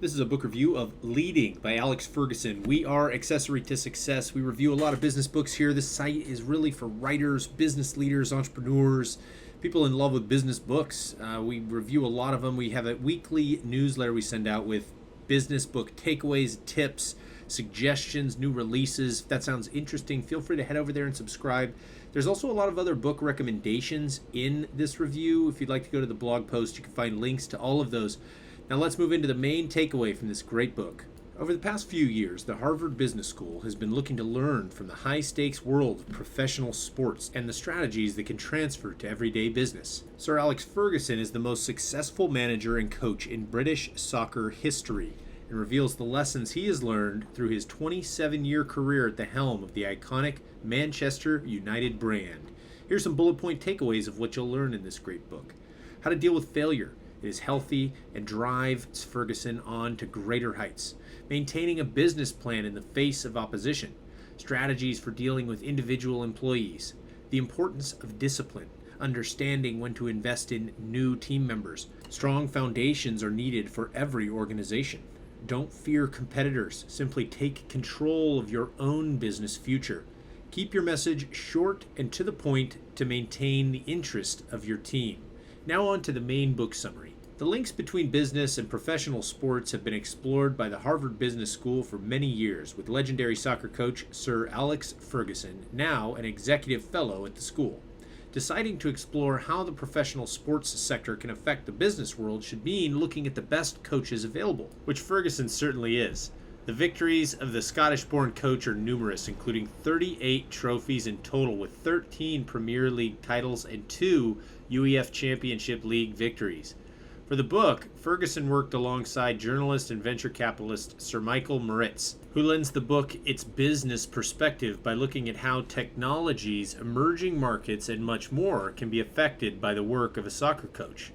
This is a book review of Leading by Alex Ferguson. We are Accessory to Success. We review a lot of business books here. This site is really for writers, business leaders, entrepreneurs, people in love with business books. We review a lot of them. We have a weekly newsletter we send out with business book takeaways, tips, suggestions, new releases. If that sounds interesting, feel free to head over there and subscribe. There's also a lot of other book recommendations in this review. If you'd like to go to the blog post, you can find links to all of those. Now let's move into the main takeaway from this great book. Over the past few years, the Harvard Business School has been looking to learn from the high-stakes world of professional sports and the strategies that can transfer to everyday business. Sir Alex Ferguson is the most successful manager and coach in British soccer history and reveals the lessons he has learned through his 27-year career at the helm of the iconic Manchester United brand. Here's some bullet point takeaways of what you'll learn in this great book. How to deal with failure. It is healthy and drives Ferguson on to greater heights. Maintaining a business plan in the face of opposition. Strategies for dealing with individual employees. The importance of discipline. Understanding when to invest in new team members. Strong foundations are needed for every organization. Don't fear competitors. Simply take control of your own business future. Keep your message short and to the point to maintain the interest of your team. Now on to the main book summary. The links between business and professional sports have been explored by the Harvard Business School for many years, with legendary soccer coach Sir Alex Ferguson, now an executive fellow at the school. Deciding to explore how the professional sports sector can affect the business world should mean looking at the best coaches available, which Ferguson certainly is. The victories of the Scottish-born coach are numerous, including 38 trophies in total, with 13 Premier League titles and 2 UEFA Championship League victories. For the book, Ferguson worked alongside journalist and venture capitalist Sir Michael Moritz, who lends the book its business perspective by looking at how technologies, emerging markets, and much more can be affected by the work of a soccer coach.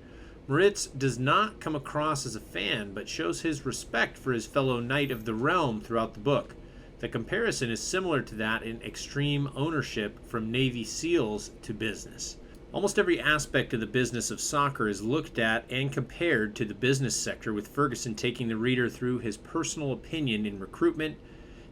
Moritz does not come across as a fan, but shows his respect for his fellow knight of the realm throughout the book. The comparison is similar to that in extreme ownership from Navy SEALs to business. Almost every aspect of the business of soccer is looked at and compared to the business sector, with Ferguson taking the reader through his personal opinion in recruitment,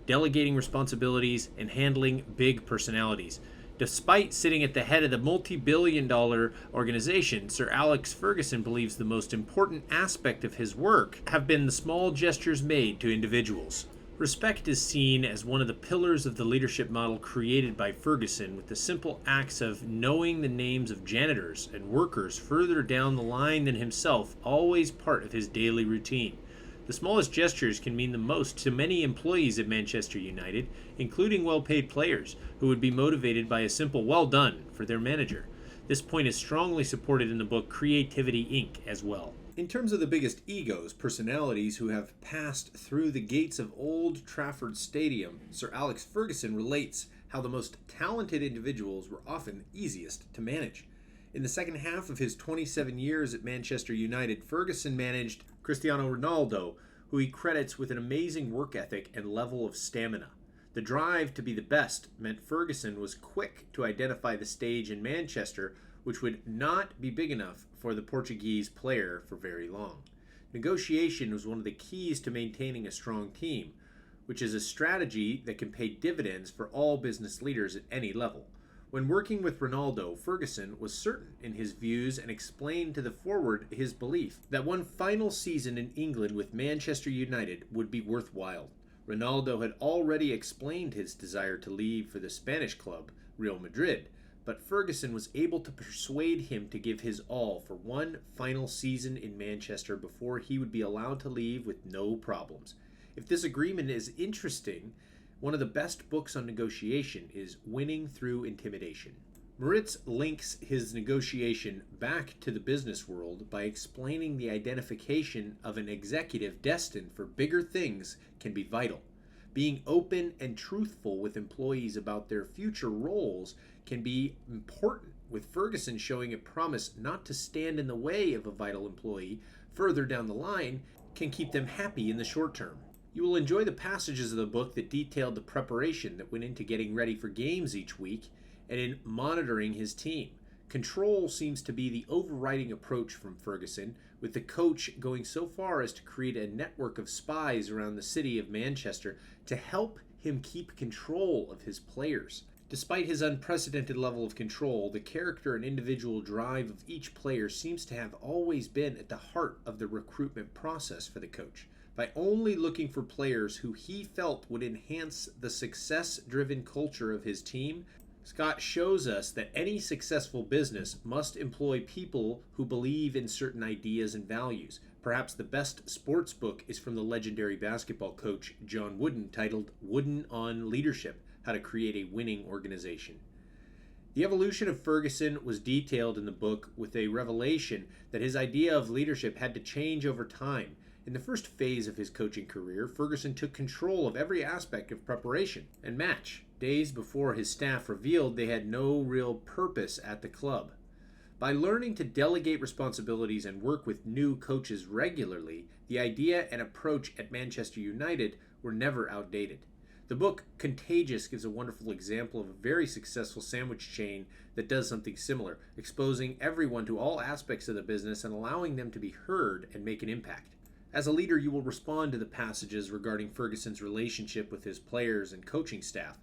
delegating responsibilities, and handling big personalities. Despite sitting at the head of the multi-billion-dollar organization, Sir Alex Ferguson believes the most important aspect of his work have been the small gestures made to individuals. Respect is seen as one of the pillars of the leadership model created by Ferguson, with the simple acts of knowing the names of janitors and workers further down the line than himself always part of his daily routine. The smallest gestures can mean the most to many employees at Manchester United, including well-paid players, who would be motivated by a simple "well done" for their manager. This point is strongly supported in the book Creativity, Inc. as well. In terms of the biggest egos, personalities who have passed through the gates of Old Trafford Stadium, Sir Alex Ferguson relates how the most talented individuals were often easiest to manage. In the second half of his 27 years at Manchester United, Ferguson managed Cristiano Ronaldo, who he credits with an amazing work ethic and level of stamina. The drive to be the best meant Ferguson was quick to identify the stage in Manchester, which would not be big enough for the Portuguese player for very long. Negotiation was one of the keys to maintaining a strong team, which is a strategy that can pay dividends for all business leaders at any level. When working with Ronaldo, Ferguson was certain in his views and explained to the forward his belief that one final season in England with Manchester United would be worthwhile. Ronaldo had already explained his desire to leave for the Spanish club, Real Madrid, but Ferguson was able to persuade him to give his all for one final season in Manchester before he would be allowed to leave with no problems. If this agreement is interesting, one of the best books on negotiation is Winning Through Intimidation. Moritz links his negotiation back to the business world by explaining the identification of an executive destined for bigger things can be vital. Being open and truthful with employees about their future roles can be important, with Ferguson showing a promise not to stand in the way of a vital employee further down the line can keep them happy in the short term. You will enjoy the passages of the book that detailed the preparation that went into getting ready for games each week and in monitoring his team. Control seems to be the overriding approach from Ferguson, with the coach going so far as to create a network of spies around the city of Manchester to help him keep control of his players. Despite his unprecedented level of control, the character and individual drive of each player seems to have always been at the heart of the recruitment process for the coach. By only looking for players who he felt would enhance the success-driven culture of his team, Scott shows us that any successful business must employ people who believe in certain ideas and values. Perhaps the best sports book is from the legendary basketball coach John Wooden, titled Wooden on Leadership: How to Create a Winning Organization. The evolution of Ferguson was detailed in the book, with a revelation that his idea of leadership had to change over time. In the first phase of his coaching career, Ferguson took control of every aspect of preparation and match, days before his staff revealed they had no real purpose at the club. By learning to delegate responsibilities and work with new coaches regularly, the idea and approach at Manchester United were never outdated. The book Contagious gives a wonderful example of a very successful sandwich chain that does something similar, exposing everyone to all aspects of the business and allowing them to be heard and make an impact. As a leader, you will respond to the passages regarding Ferguson's relationship with his players and coaching staff.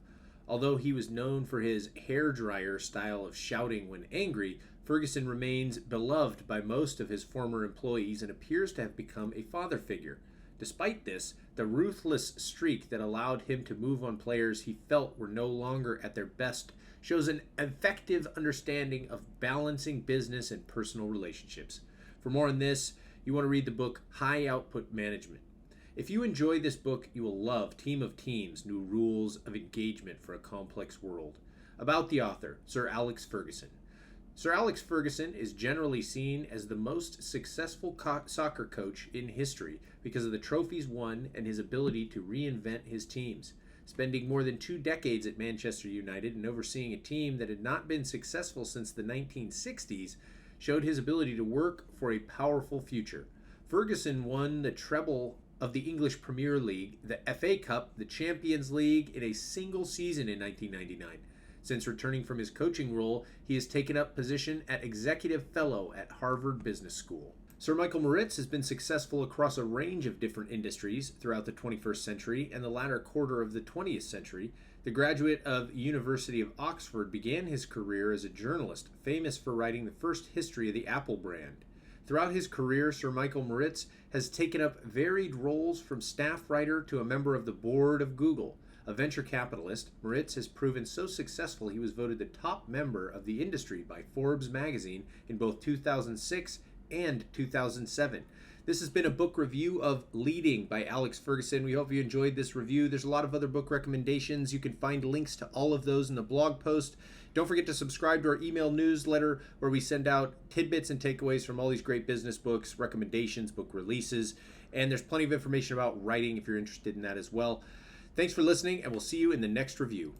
Although he was known for his hairdryer style of shouting when angry, Ferguson remains beloved by most of his former employees and appears to have become a father figure. Despite this, the ruthless streak that allowed him to move on players he felt were no longer at their best shows an effective understanding of balancing business and personal relationships. For more on this, you want to read the book High Output Management. If you enjoy this book, you will love Team of Teams: New Rules of Engagement for a Complex World. About the author, Sir Alex Ferguson. Sir Alex Ferguson is generally seen as the most successful soccer coach in history because of the trophies won and his ability to reinvent his teams. Spending more than 2 decades at Manchester United and overseeing a team that had not been successful since the 1960s showed his ability to work for a powerful future. Ferguson won the treble of the English Premier League, the FA Cup, the Champions League in a single season in 1999. Since returning from his coaching role, he has taken up position at Executive Fellow at Harvard Business School. Sir Michael Moritz has been successful across a range of different industries throughout the 21st century and the latter quarter of the 20th century. The graduate of University of Oxford began his career as a journalist, famous for writing the first history of the Apple brand. Throughout his career, Sir Michael Moritz has taken up varied roles from staff writer to a member of the board of Google. A venture capitalist, Moritz has proven so successful he was voted the top member of the industry by Forbes magazine in both 2006 and 2007. This has been a book review of Leading by Alex Ferguson. We hope you enjoyed this review. There's a lot of other book recommendations. You can find links to all of those in the blog post. Don't forget to subscribe to our email newsletter where we send out tidbits and takeaways from all these great business books, recommendations, book releases, and there's plenty of information about writing if you're interested in that as well. Thanks for listening, and we'll see you in the next review.